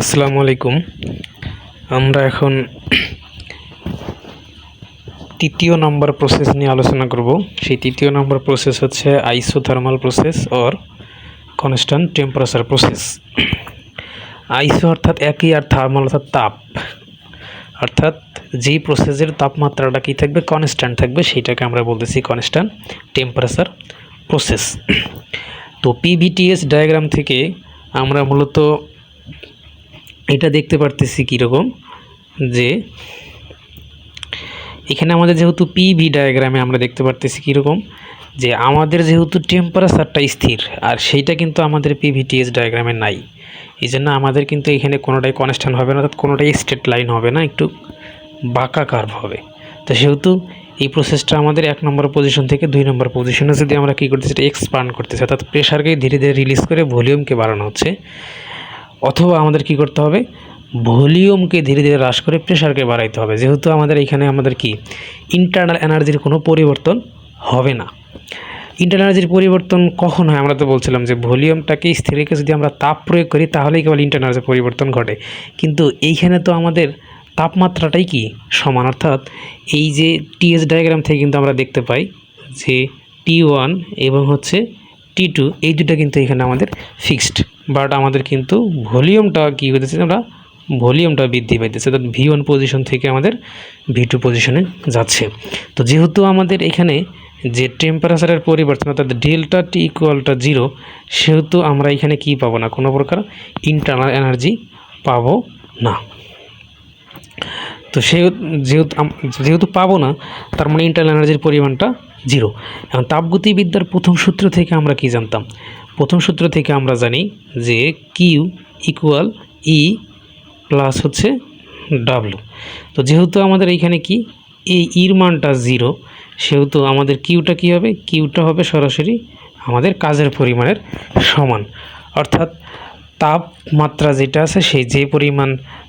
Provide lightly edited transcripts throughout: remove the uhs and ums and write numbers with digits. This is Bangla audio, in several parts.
আসসালামু আলাইকুম। আমরা এখন তৃতীয় নম্বর প্রসেস নিয়ে আলোচনা করব। সেই তৃতীয় নম্বর প্রসেস হচ্ছে isothermal process or constant temperature process. আইসো অর্থাৎ একই, আর থার্মাল অর্থাৎ তাপ, অর্থাৎ যেই প্রসেসের তাপমাত্রাটা কী থাকবে, কনস্ট্যান্ট থাকবে, সেইটাকে আমরা বলতেছি কনস্ট্যান্ট টেম্পারেচার প্রসেস। তো পিভিটিএস ডায়াগ্রাম থেকে আমরা মূলত এটা দেখতে পারতেছি কীরকম, যে এখানে আমাদের যেহেতু পিভি ডায়াগ্রামে আমরা দেখতে পারতেছি কীরকম, যে আমাদের যেহেতু টেম্পারেচারটা স্থির, আর সেইটা কিন্তু আমাদের পিভিটিএস ডায়াগ্রামে নাই। এই জন্য আমাদের কিন্তু এখানে কোনোটাই কনস্ট্যান্ট হবে না, অর্থাৎ কোনোটাই স্ট্রেট লাইন হবে না, একটু বাঁকা কার্ভ হবে। তো সেহেতু এই প্রসেসটা আমাদের 1 নম্বর পজিশন থেকে 2 নম্বর পজিশনে যদি আমরা কী করতেছি, এটা এক্সপান্ড করতেছি, অর্থাৎ প্রেশারকে ধীরে ধীরে রিলিজ করে ভলিউমকে বাড়ানো হচ্ছে। অথবা আমাদের কি করতে হবে, ভলিউমকে ধীরে ধীরে হ্রাস করে প্রেশারকে বাড়াইতে হবে। যেহেতু আমাদের এখানে আমাদের কি ইন্টারনাল এনার্জির কোনো পরিবর্তন হবে না। ইন্টারনাল এনার্জির পরিবর্তন কখন হয়? আমরা তো বলছিলাম যে ভলিউমটাকে স্থির রেখে যদি আমরা তাপ প্রয়োগ করি তাহলেই কেবল ইন্টারনাল এনার্জির পরিবর্তন ঘটে। কিন্তু এইখানে তো আমাদের তাপমাত্রাটাই কি সমান, অর্থাৎ এই যে টিএস ডায়াগ্রাম থেকে কিন্তু আমরা দেখতে পাই যে T1 এবং হচ্ছে T2 এই দুটো কিন্তু এখানে আমাদের ফিক্সড, বাট আমাদের কিন্তু ভলিউমটা কী হতেছে, আমরা ভলিউমটা বৃদ্ধি পাইতেছে, অর্থাৎ V1 পজিশন থেকে আমাদের V2 পজিশনে যাচ্ছে। তো যেহেতু আমাদের এখানে যে টেম্পারেচারের পরিবর্তন, অর্থাৎ ডেল্টা টি ইকুয়ালটা 0, সেহেতু আমরা এখানে কি পাবো না, কোনো প্রকার ইন্টারনাল এনার্জি পাবো না। তো যেহেতু পাবো না, তার মানে ইন্টারনাল এনার্জির পরিমাণটা 0। এখন তাপগতিবিদ্যার প্রথম সূত্র থেকে আমরা কি জানতাম? প্রথম সূত্র থেকে আমরা জানি যে কিউ ইকুয়াল ই প্লাস হচ্ছে ডাব্লু। তো যেহেতু আমাদের এইখানে কি এই ইর মানটা 0, সেহেতু আমাদের কিউটা কী হবে, কিউটা হবে সরাসরি আমাদের কাজের পরিমাণের সমান। অর্থাৎ তাপমাত্রা যেটা আছে, সেই যে পরিমাণ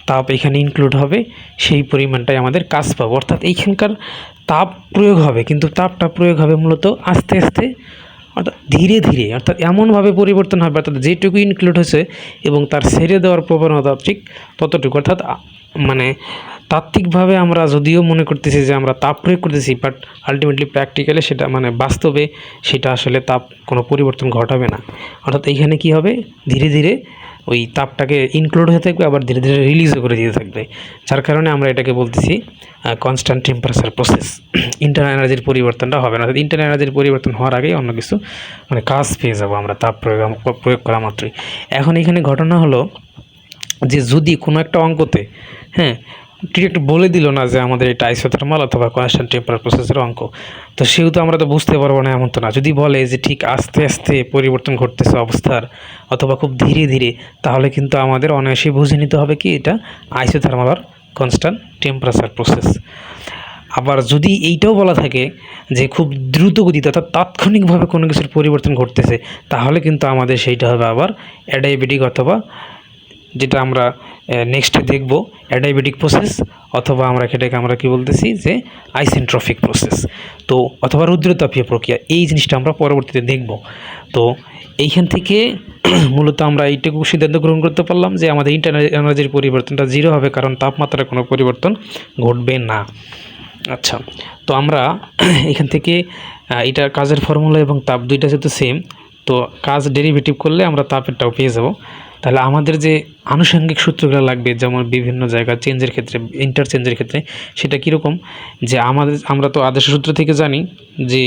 তাপ এখানে ইনক্লুড হবে সেই পরিমাণটাই আমাদের কাজ পাবো। অর্থাৎ এইখানকার তাপ প্রয়োগ হবে, কিন্তু তাপটা প্রয়োগ হবে মূলত আস্তে আস্তে, অর্থাৎ ধীরে ধীরে, অর্থাৎ এমনভাবে পরিবর্তন হবে, অর্থাৎ যেটুকু ইনক্লুড হয়েছে এবং তার ছেড়ে দেওয়ার প্রবণতা ঠিক ততটুকু। অর্থাৎ মানে তাত্ত্বিকভাবে আমরা যদিও মনে করতেছি যে আমরা তাপ প্রয়োগ করতেছি, বাট আলটিমেটলি প্র্যাকটিক্যালি সেটা মানে বাস্তবে সেটা আসলে তাপ কোনো পরিবর্তন ঘটাবে না। অর্থাৎ এইখানে কি হবে, ধীরে ধীরে ওই তাপটাকে ইনক্লুড হয়ে থাকবে, আবার ধীরে ধীরে রিলিজও করে দিতে থাকবে, যার কারণে আমরা এটাকে বলতেছি কনস্ট্যান্ট টেম্পারেচার প্রসেস। ইন্টারনাল এনার্জির পরিবর্তনটা হবে না, অর্থাৎ ইন্টারনাল এনার্জির পরিবর্তন হওয়ার আগেই অন্য কিছু মানে কাজ পেয়ে যাবো আমরা তাপ প্রয়োগ করা মাত্রই। এখন এখানে ঘটনা হলো যে যদি কোনো একটা অঙ্কতে ডিরেক্ট বলে দিল না যে আমাদের এটা আইসোথার্মাল অথবা কনস্ট্যান্ট টেম্পারেচার প্রসেসের অঙ্ক, তো সেহেতু আমরা তো বুঝতে পারবো না, এমন তো না। যদি বলে যে ঠিক আস্তে আস্তে পরিবর্তন ঘটতেছে অবস্থার, অথবা খুব ধীরে ধীরে, তাহলে কিন্তু আমাদের অনায়াসেই বুঝে নিতে হবে কি এটা আইসোথার্মাল আর কনস্ট্যান্ট টেম্পারেচার প্রসেস। আবার যদি এইটাও বলা থাকে যে খুব দ্রুত গতিতে, অর্থাৎ তাৎক্ষণিকভাবে কোনো কিছুর পরিবর্তন ঘটতেছে, তাহলে কিন্তু আমাদের সেইটা হবে আবার অ্যাডিয়াবেটিক, অথবা যেটা আমরা নেক্সটে দেখব অ্যাডিয়াবেটিক প্রসেস, অথবা আমরা সেটাকে আমরা কি বলতেছি যে আইসেন্ট্রপিক প্রসেস। তো অথবা রুদ্রতাপীয় প্রক্রিয়া, এই জিনিসটা আমরা পরবর্তীতে দেখব। তো এইখান থেকে মূলত আমরা এইটুকু সিদ্ধান্ত গ্রহণ করতে পারলাম যে আমাদের ইন্টারনাল এনার্জির পরিবর্তনটা 0 হবে, কারণ তাপমাত্রার কোনো পরিবর্তন ঘটবে না। আচ্ছা, তো আমরা এখান থেকে এটার কাজের ফর্মুলা এবং তাপ দুইটা যেহেতু সেম, তো কাজ ডেরিভেটিভ করলে আমরা তাপেরটাও পেয়ে যাব। তাহলে আমাদের যে আনুষঙ্গিক সূত্রগুলো লাগবে, যেমন বিভিন্ন জায়গা চেঞ্জের ক্ষেত্রে, ইন্টারচেঞ্জের ক্ষেত্রে, সেটা কীরকম, যে আমরা তো আদর্শ সূত্র থেকে জানি যে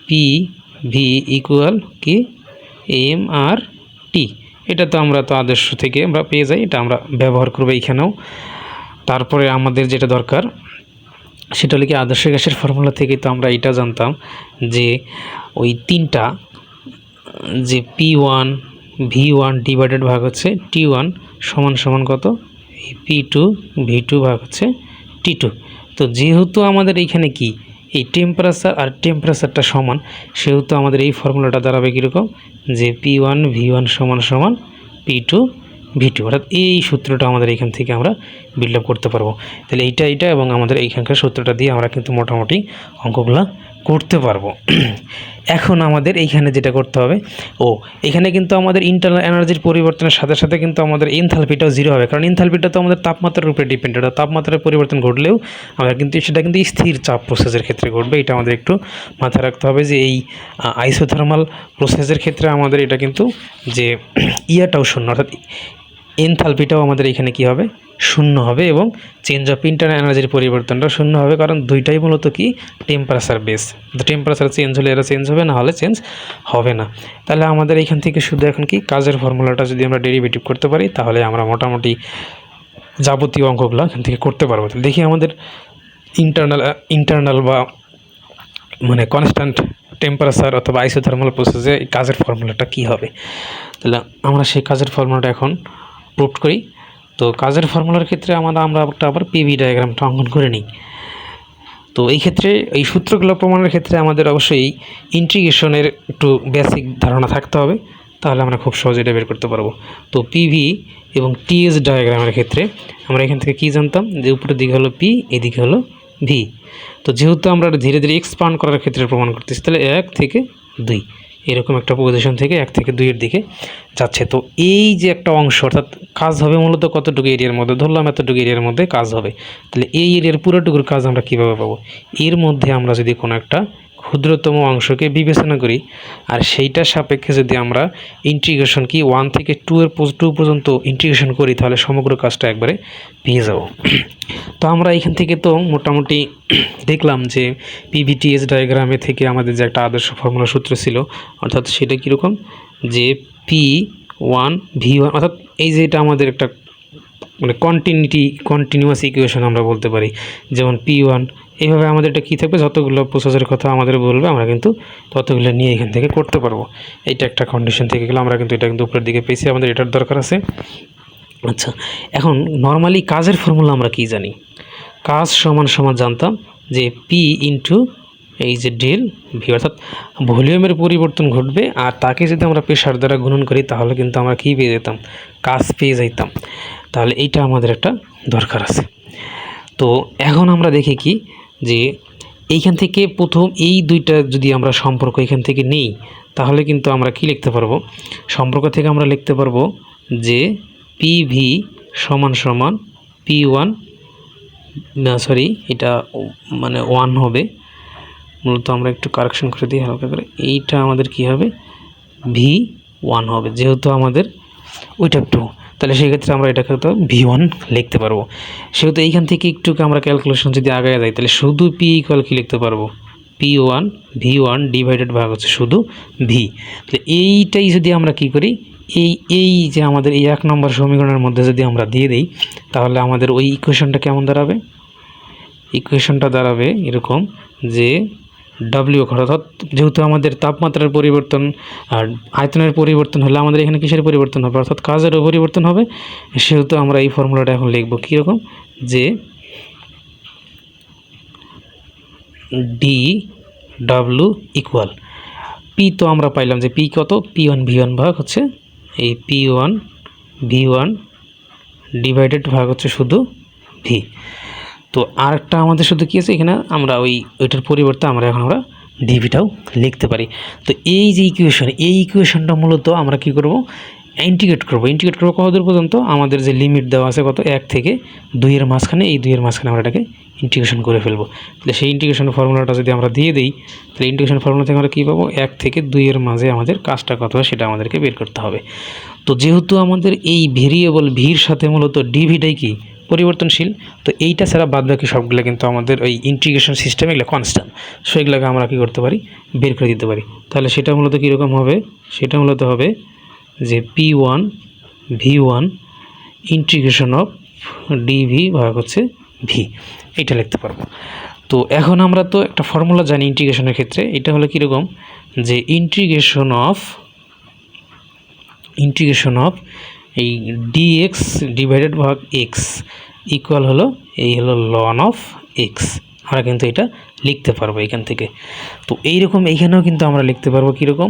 পি ভি ইকুয়াল কি এম আর টি। এটা তো আমরা তো আদর্শ থেকে আমরা পেয়ে যাই, এটা আমরা ব্যবহার করবো এইখানেও। তারপরে আমাদের যেটা দরকার সেটা হলো কি আদর্শ গ্যাসের ফর্মুলা থেকে তো আমরা এটা জানতাম যে ওই তিনটা, যে P1 V1 ডিভাইডেড ভাগ হচ্ছে T1 সমান সমান কত, এই P2 V2 ভাগ হচ্ছে T2। তো যেহেতু আমাদের এইখানে কি এই টেম্পারেচার আর টেম্পারেচারটা সমান, সেহেতু আমাদের এই ফর্মুলাটা দাঁড়াবে কীরকম, যে P1 V1 সমান সমান P2 V2, অর্থাৎ এই সূত্রটা আমাদের এখান থেকে আমরা বিল্ড আপ করতে পারবো। তাহলে এইটা এবং আমাদের এইখানকার সূত্রটা দিয়ে আমরা কিন্তু মোটামুটি অঙ্কগুলো করতে পারবো। এখন আমাদের এইখানে যেটা করতে হবে, এখানে কিন্তু আমাদের ইন্টারনাল এনার্জির পরিবর্তনের সাথে সাথে কিন্তু আমাদের এনথালপিটাও জিরো হবে, কারণ এনথালপিটা তো আমাদের তাপমাত্রার উপরে ডিপেন্ডেড। তাপমাত্রার পরিবর্তন ঘটলেও আমরা কিন্তু সেটা কিন্তু স্থির চাপ প্রসেসের ক্ষেত্রে ঘটবে। এটা আমাদের একটু মাথায় রাখতে হবে যে এই আইসোথার্মাল প্রসেসের ক্ষেত্রে আমাদের এটা কিন্তু যে ইয়াটাও শূন্য, অর্থাৎ এনথালপিটাও আমাদের এখানে কি হবে, শূন্য হবে, এবং চেঞ্জ অফ ইন্টারনাল এনার্জির পরিবর্তনটা শূন্য হবে, কারণ দুইটাই মূলত কি টেম্পারেচার বেস। তো টেম্পারেচার চেঞ্জ হলে এরা চেঞ্জ হবে, না হলে চেঞ্জ হবে না। তাহলে আমাদের এখান থেকে শুধু এখন কি কাজের ফর্মুলাটা যদি আমরা ডেরিভেটিভ করতে পারি, তাহলে আমরা মোটামুটি যাবতীয় অঙ্কগুলো এখান থেকে করতে পারবো। দেখি আমাদের ইন্টারনাল বা মানে কনস্ট্যান্ট টেম্পারেচার অথবা আইসোথার্মাল প্রসেসে কাজের ফর্মুলাটা কী হবে। তাহলে আমরা সেই কাজের ফর্মুলাটা এখন প্রুভ করি। তো কাজের ফর্মুলার ক্ষেত্রে আমরা আবার পিভি ডায়াগ্রামটা অঙ্কন করে নিই। তো এই ক্ষেত্রে এই সূত্রগুলো প্রমাণের ক্ষেত্রে আমাদের অবশ্যই ইন্টিগ্রেশনের একটু বেসিক ধারণা থাকতে হবে, তাহলে আমরা খুব সহজে এটা বের করতে পারবো। তো পিভি এবং টিএস ডায়াগ্রামের ক্ষেত্রে আমরা এখান থেকে কী জানতাম, যে উপরের দিকে হলো পি, এদিকে হলো ভি। তো যেহেতু আমরা ধীরে ধীরে এক্সপান্ড করার ক্ষেত্রে প্রমাণ করতেছি, তাহলে 1 থেকে 2 এরকম একটা পজিশন থেকে 1 থেকে 2 এর দিকে যাচ্ছে। তো এই যে একটা অংশ, অর্থাৎ কাজ হবে মূলত কতটুকু এরিয়ার মধ্যে, ধরলাম এতটুকু এরিয়ার মধ্যে কাজ হবে। তাহলে এই এরিয়ার পুরোটুকুর কাজ আমরা কীভাবে পাবো, এর মধ্যে আমরা যদি কোনো একটা ক্ষুদ্রতম অংশকে বিবেচনা করি, আর সেইটার সাপেক্ষে যদি আমরা ইন্টিগ্রেশন কি 1 থেকে 2 পর্যন্ত ইন্টিগ্রেশন করি, তাহলে সমগ্র কাজটা একবারে পেয়ে যাব। তো আমরা এখান থেকে তো মোটামুটি দেখলাম যে পিভিটিএস ডায়াগ্রামে থেকে আমাদের যে একটা আদর্শ ফর্মুলা সূত্র ছিল, অর্থাৎ সেটা কীরকম, যে P1 V1, অর্থাৎ এই যে এটা আমাদের একটা মানে কন্টিনিউয়াস ইকুয়েশন আমরা বলতে পারি, যেমন P1, এইভাবে আমাদের এটা কী থাকবে, যতগুলো প্রসেসের কথা আমাদের বলবে আমরা কিন্তু ততগুলো নিয়ে এখান থেকে করতে পারবো। এইটা একটা কন্ডিশন থেকে গেলে আমরা কিন্তু এটা কিন্তু উপরের দিকে পেয়েছি, আমাদের এটার দরকার আছে। আচ্ছা, এখন নর্মালি কাজের ফর্মুলা আমরা কি জানি, কাজ সমান জানতাম যে পি ইন্টু এই যে ডেল ভি, অর্থাৎ ভলিউমের পরিবর্তন ঘটবে, আর তাকে যদি আমরা প্রেশার দ্বারা গুণন করি, তাহলে কিন্তু আমরা কী পেয়ে যেতাম, কাজ পেয়ে যেতাম। তাহলে এইটা আমাদের একটা দরকার আছে। তো এখন আমরা দেখি কি, যে এইখান থেকে প্রথম এই দুইটা যদি আমরা সম্পর্ক এখান থেকে নিই, তাহলে কিন্তু আমরা কি লিখতে পারবো, সম্পর্ক থেকে আমরা লিখতে পারবো যে পিভি সমান P1, না সরি, এটা মানে 1 হবে, মূলত আমরা একটু কারেকশন করে দিই হালকা করে, এইটা আমাদের কি হবে, V1 হবে, যেহেতু আমাদের ওইটা 2, তাহলে সেক্ষেত্রে আমরা এটাকে তো V1 লিখতে পারবো। সেহেতু এইখান থেকে একটু আমরা ক্যালকুলেশন যদি আগায় যাই, তাহলে শুধু P ইকুয়াল কি লিখতে পারবো, P1 V1 ডিভাইডেড ভাগ হচ্ছে শুধু V। তাহলে এইটাই যদি আমরা কি করি, এই যে আমাদের এই 1 নম্বর সমীকরণের মধ্যে যদি আমরা দিয়ে দিই, তাহলে আমাদের ওই ইকুয়েশনটা কেমন দাঁড়াবে, ইকুয়েশনটা দাঁড়াবে এরকম যে W, অর্থাৎ যেহেতু আমাদের তাপমাত্রার পরিবর্তন আর আয়তনের পরিবর্তন হলে আমাদের এখানে কিসের পরিবর্তন হবে, অর্থাৎ কাজেরও পরিবর্তন হবে। সেহেতু আমরা এই ফর্মুলাটা এখন লিখব কীরকম, যে DW ইকুয়াল P, তো আমরা পাইলাম যে P কত, P1 V1 ভাগ হচ্ছে এই P1 V1 ডিভাইডেড ভাগ হচ্ছে শুধু V। তো আরেকটা আমাদের শুধু কী আছে এখানে, আমরা ওইটার পরিবর্তে আমরা ডিভিটাও লিখতে পারি। তো এই যে এই ইকুয়েশনটা মূলত আমরা কি করব, ইন্টিগ্রেট করব কতদূর পর্যন্ত, আমাদের যে লিমিট দেওয়া আছে কত, 1 থেকে 2 এর মাঝখানে, এই 2 এর মাঝখানে আমরা এটাকে ইন্টিগ্রেশন করে ফেলবো। তাহলে সেই ইন্টিগ্রেশন ফর্মুলাটা যদি আমরা দিয়ে দিই, তাহলে ইন্টিগ্রেশন ফর্মুলা থেকে আমরা কী পাবো, 1 থেকে 2 এর মাঝে আমাদের কাজটা কত হয় সেটা আমাদেরকে বের করতে হবে। তো যেহেতু আমাদের এই ভেরিয়েবল ভির সাথে মূলত ডিভিটাই কি পরিবর্তনশীল, তো এইটা ছাড়া বাদ বাকি সবগুলো কিন্তু আমাদের ওই ইন্টিগ্রেশন সিস্টেম এগুলো কনস্ট্যান্ট, সো এগুলোকে আমরা কী করতে পারি, বের করে দিতে পারি। তাহলে সেটা মূলত কীরকম হবে, সেটা মূলত হবে যে P1 V1 integration of DV ভাগ হচ্ছে ভি, এইটা লিখতে পারবো। তো এখন আমরা তো একটা ফর্মুলা জানি ইন্টিগ্রেশনের ক্ষেত্রে, এটা হলো কীরকম, যে ইন্টিগ্রেশন অফ এই dx ডিভাইডেড ভাগ x ইকুয়াল হলো এই হলো ln অফ x, আমরা কিন্তু এটা লিখতে পারবো এখান থেকে। তো এইরকম এইখানেও কিন্তু আমরা লিখতে পারবো কীরকম,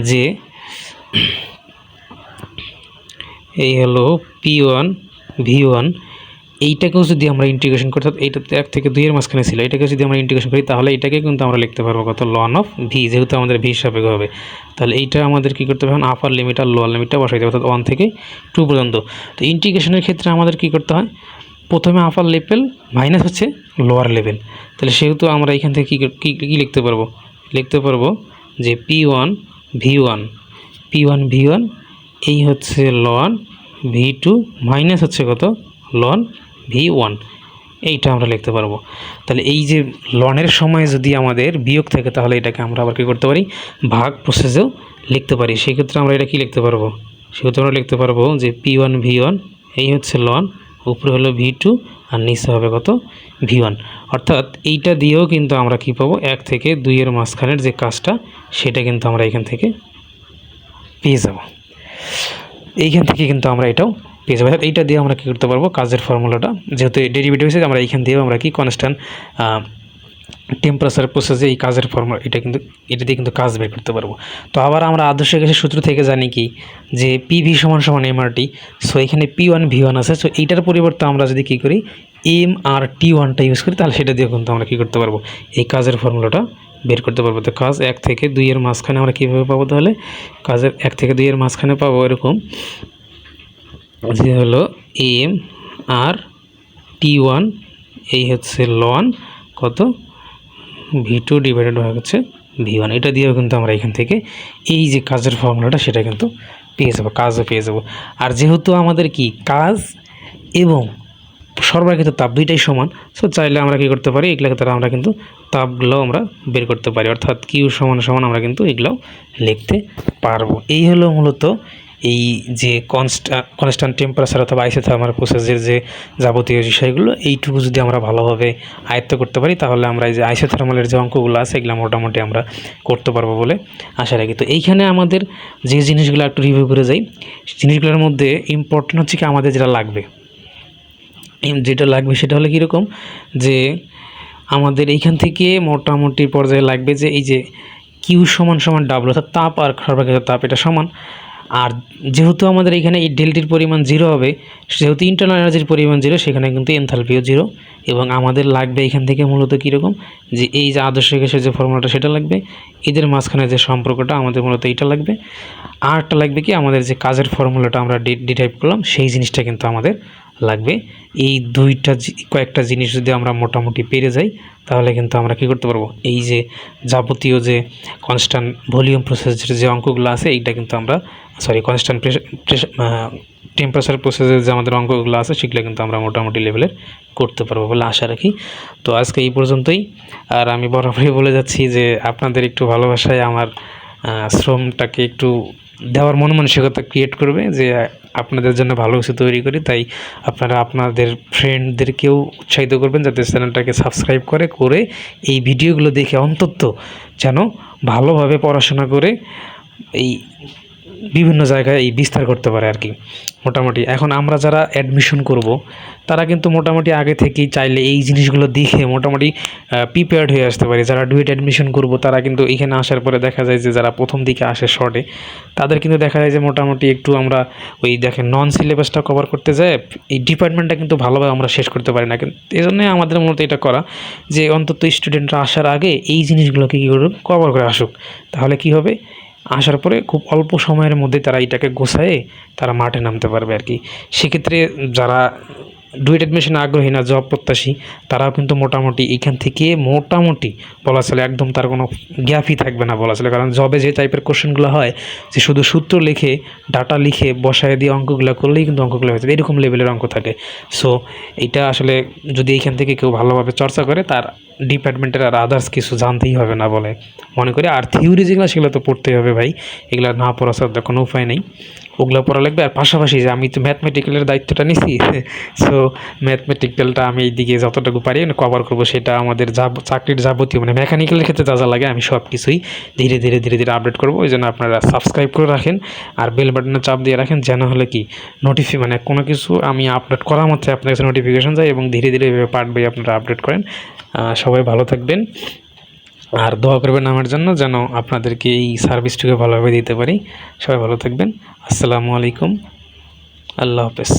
যে এই হলো P1 V1 এইটাকেও যদি আমরা ইন্টিগ্রেশন করি, এইটা 1 থেকে 2 এর মাঝখানে ছিল, এটাকে যদি আমরা ইন্টিগ্রেশন করি তাহলে এটাকে কিন্তু আমরা লিখতে পারবো কত, লন অফ ভি, যেহেতু আমাদের ভি সাপেক্ষ হবে। তাহলে এইটা আমাদের কী করতে হবে, আপার লিমিট আর লোয়ার লিমিটটা বসাইতে হবে, অর্থাৎ 1 থেকে 2 পর্যন্ত। তো ইন্টিগ্রেশনের ক্ষেত্রে আমাদের কী করতে হয়, প্রথমে আপার লেভেল মাইনাস হচ্ছে লোয়ার লেভেল। তাহলে সেহেতু আমরা এখান থেকে কী লিখতে পারবো, যে P1 V1 V1 এই হচ্ছে লন V2 মাইনাস হচ্ছে কত, লন V1, এইটা আমরা লিখতে পারবো। তাহলে এই যে লনের সময় যদি আমাদের বিয়োগ থাকে তাহলে এটাকে আমরা আবার কী করতে পারি, ভাগ প্রসেসেও লিখতে পারি। সেক্ষেত্রে আমরা এটা কী লিখতে পারবো, সেক্ষেত্রে আমরা লিখতে পারবো যে P1 V1 এই হচ্ছে লন, উপরে হলো V2 আর নিচে হবে কত, V1। অর্থাৎ এইটা দিয়েও কিন্তু আমরা কী পাবো, 1 থেকে 2 এর মাঝখানের যে কাজটা সেটা কিন্তু আমরা এখান থেকে পেয়ে যাব। এইখান থেকে কিন্তু আমরা এটাও পেয়ে যাবো। অর্থাৎ এইটা দিয়ে আমরা কী করতে পারবো, কাজের ফর্মুলাটা যেহেতু ডেরিভেটিভ হয়েছে, আমরা এইখান দিয়েও আমরা কি কনস্ট্যান্ট টেম্পারেচার প্রসেসে এই কাজের ফর্মুলা এটা দিয়ে কিন্তু কাজ বের করতে পারবো। তো আবার আমরা আদর্শ গ্যাসের সূত্র থেকে জানি কি, যে পিভি সমান সমান এমআরটি। সো এখানে P1 V1 আছে, সো এইটার পরিবর্তে আমরা যদি কী করি, MRT1টা ইউজ করি, তাহলে সেটা দিয়ে কিন্তু আমরা কী করতে পারবো, এই কাজের ফর্মুলাটা বের করতে পারবো। তো কাজ 1 থেকে 2 এর মাঝখানে আমরা কীভাবে পাবো, তাহলে কাজের 1 থেকে 2 এর মাঝখানে পাবো এরকম, যে হলো MRT1 এই হচ্ছে লন কত, V2 ডিভাইডেড হয়ে হচ্ছে V1। এটা দিয়েও কিন্তু আমরা এখান থেকে এই যে কাজের ফর্মুলাটা সেটা কিন্তু পেয়ে যাবো, কাজও পেয়ে যাবো। আর যেহেতু আমাদের কি কাজ এবং সর্বাকৃত তাপ দুইটাই সমান, সো চাইলে আমরা কী করতে পারি, এগুলোকে দ্বারা আমরা কিন্তু তাপগুলো আমরা বের করতে পারি, অর্থাৎ কিউ সমান সমান আমরা কিন্তু এগুলোও লিখতে পারবো। এই হলো মূলত এই যে কনস্ট্যান্ট টেম্পারেচার অথবা আইসোথার্মাল প্রসেসের যে যাবতীয় বিষয়গুলো, এইটুকু যদি আমরা ভালোভাবে আয়ত্ত করতে পারি তাহলে আমরা এই যে আইসোথার্মালের যে অঙ্কগুলো আছে এগুলো মোটামুটি আমরা করতে পারবো বলে আশা রাখি। তো এইখানে আমাদের যে জিনিসগুলো একটু রিভিউ করে যাই, জিনিসগুলোর মধ্যে ইম্পর্টেন্ট হচ্ছে কি, আমাদের যেটা লাগবে সেটা হলো কীরকম, যে আমাদের এইখান থেকে মোটামুটি পর্যায়ে লাগবে যে এই যে কিউ সমান সমান ডাব্লু, অর্থাৎ তাপ আর সর্বাকৃত তাপ এটা সমান। আর যেহেতু আমাদের এখানে এই ডেলটির পরিমাণ 0 হবে, যেহেতু ইন্টারনাল এনার্জির পরিমাণ 0, সেখানে কিন্তু এনথালপিও 0। এবং আমাদের লাগবে এখান থেকে মূলত কীরকম, যে এই যে আদর্শ গ্যাসের যে ফর্মুলাটা সেটা লাগবে, এদের মাঝখানে যে সম্পর্কটা আমাদের মূলত এইটা লাগবে। আরটা লাগবে কি, আমাদের যে কাজের ফর্মুলাটা আমরা ডিরাইভ করলাম সেই জিনিসটা কিন্তু আমাদের লাগবে। এই কয়েকটা জিনিস যদি আমরা মোটামুটি পেরে যাই তাহলে কিন্তু আমরা কী করতে পারবো, এই যে যাবতীয় যে কনস্ট্যান্ট ভলিউম প্রসেসের যে অঙ্কগুলো আছে এইটা কিন্তু আমরা কনস্ট্যান্ট টেম্পারেচার প্রসেসের যে আমাদের অঙ্কগুলো আছে সেগুলো কিন্তু আমরা মোটামুটি লেভেলের করতে পারবো বলে আশা রাখি। তো আজকে এই পর্যন্তই। আর আমি বরাবরই বলে যাচ্ছি যে আপনাদের একটু ভালোবাসায় আমার শ্রমটাকে একটু দেওয়ার মন মানসিকতা ক্রিয়েট করবে, যে আপনাদের জন্য ভালো কিছু তৈরি করি। তাই আপনারা আপনাদের ফ্রেন্ডদেরকেও উৎসাহিত করবেন যাতে চ্যানেলটাকে সাবস্ক্রাইব করে এই ভিডিওগুলো দেখে অন্তত যেন ভালোভাবে পড়াশোনা করে এই বিভিন্ন জায়গায় এই বিস্তার করতে পারে আর কি। মোটামুটি এখন আমরা যারা অ্যাডমিশন করব তারা কিন্তু মোটামুটি আগে থেকেই চাইলে এই জিনিসগুলো দেখে মোটামুটি প্রিপেয়ার্ড হয়ে আসতে পারে। যারা ডুয়েট অ্যাডমিশন করব তারা কিন্তু এখানে আসার পরে দেখা যায় যে যারা প্রথম দিকে আসে শর্টে, তাদের কিন্তু দেখা যায় যে মোটামুটি একটু আমরা ওই দেখেন নন সিলেবাসটা কভার করতে যায়, এই ডিপার্টমেন্টটা কিন্তু ভালোভাবে আমরা শেষ করতে পারি না। কিন্তু এই জন্যই আমাদের মূলত এটা করা, যে অন্তত স্টুডেন্টরা আসার আগে এই জিনিসগুলোকে কী করুক, কভার করে আসুক। তাহলে কি হবে, আসার পরে খুব অল্প সময়ের মধ্যে তারা এটাকে গোছায়ে তারা মাঠে নামতে পারবে আর কি। সেক্ষেত্রে যারা ডুয়েট অ্যাডমিশনে আগ্রহী না, জব প্রত্যাশী, তারাও কিন্তু মোটামুটি এখান থেকে মোটামুটি বলা চলে একদম তার কোনো গ্যাপই থাকবে না বলা চলে। কারণ জবে যে টাইপের কোশ্চেনগুলো হয় যে শুধু সূত্র লিখে ডাটা লিখে বসায় দিয়ে অঙ্কগুলো করলেই কিন্তু অঙ্কগুলো হয়ে যায়, এরকম লেভেলের অঙ্ক থাকে। সো এইটা আসলে যদি এইখান থেকে কেউ ভালোভাবে চর্চা করে তার ডিপার্টমেন্টের আর আদার্স কিছু জানতেই হবে না বলে মনে করি। আর থিওরি যেগুলো সেগুলো তো পড়তেই হবে ভাই, এগুলো না পড়া ছাড়া কোনো উপায় নেই, ওগুলো পড়া লাগবে। আর পাশাপাশি যে আমি তো ম্যাথমেটিক্যালের দায়িত্বটা নিছি, সো ম্যাথমেটিক্যালটা আমি এইদিকে যতটুকু পারি কভার করবো। সেটা আমাদের চাকরির যাবতীয় মানে মেকানিক্যালের ক্ষেত্রে যা যা লাগে আমি সব কিছুই ধীরে ধীরে আপডেট করবো। ওই জন্য আপনারা সাবস্ক্রাইব করে রাখেন আর বেল বাটনে চাপ দিয়ে রাখেন, যেন হলে কি মানে কোনো কিছু আমি আপলোড করা মাত্রই আপনার কাছে নোটিফিকেশন যায় এবং ধীরে এভাবে পার্ট বাই আপনারা আপডেট করেন। সবাই ভালো থাকবেন আর দোয়া করবেন আমার জন্য, যেন আপনাদেরকে এই সার্ভিসটুকু ভালোভাবে দিতে পারি। সবাই ভালো থাকবেন। আসসালামু আলাইকুম, আল্লাহ হাফেজ।